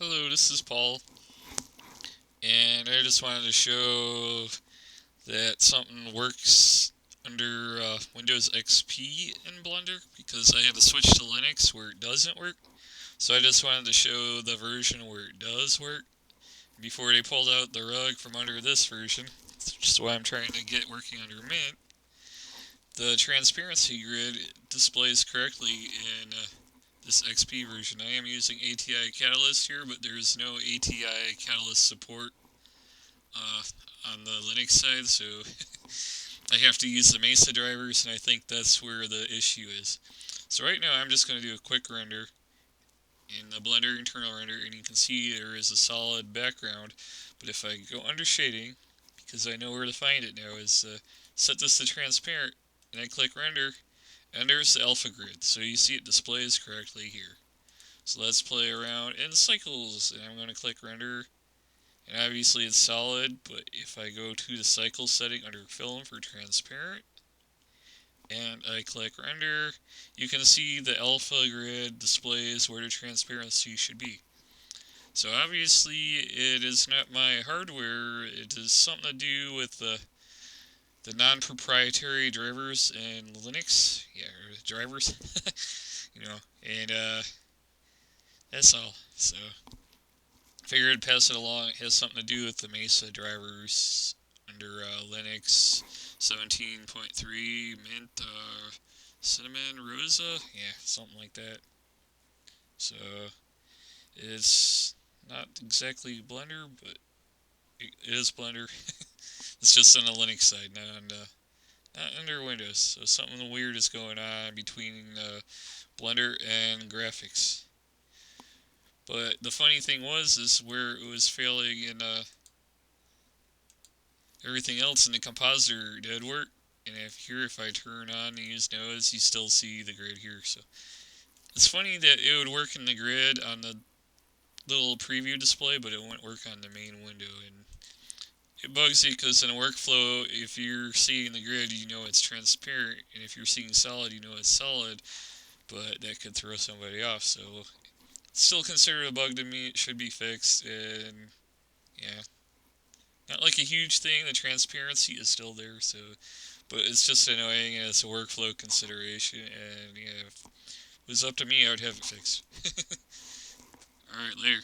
Hello, this is Paul, and I just wanted to show that something works under Windows XP in Blender because I had to switch to Linux where it doesn't work. So I just wanted to show the version where it does work before they pulled out the rug from under this version. That's just why I'm trying to get working under Mint. The transparency grid displays correctly in this XP version. I am using ATI Catalyst here, but there is no ATI Catalyst support uh, on the Linux side, so I have to use the Mesa drivers, and I think that's where the issue is. So right now I'm just going to do a quick render in the Blender internal render, and you can see there is a solid background, but if I go under shading, because I know where to find it now, is set this to transparent, and I click render, and there's the alpha grid, so you see it displays correctly here. So let's play around in cycles, and I'm going to click render. And obviously it's solid, but if I go to the cycle setting under film for transparent, and I click render, you can see the alpha grid displays where the transparency should be. So obviously it is not my hardware, it is something to do with the non-proprietary drivers in Linux. Yeah, drivers. And that's all. So figured I'd pass it along. It has something to do with the Mesa drivers under Linux 17.3 Mint Cinnamon Rosa. Yeah, something like that. So it's not exactly Blender, but it is Blender. It's just on the Linux side, not under Windows. So something weird is going on between Blender and graphics. But the funny thing is where it was failing in everything else in the compositor did work. And if I turn on the use nodes, you still see the grid here. So it's funny that it would work in the grid on the little preview display, but it won't work on the main window. And it bugs you because in a workflow, if you're seeing the grid, you know it's transparent, and if you're seeing solid, you know it's solid. But that could throw somebody off. So it's still considered a bug to me. It should be fixed, and yeah, not like a huge thing. The transparency is still there, so but it's just annoying and it's a workflow consideration. And yeah, if it was up to me, I would have it fixed. All right, later.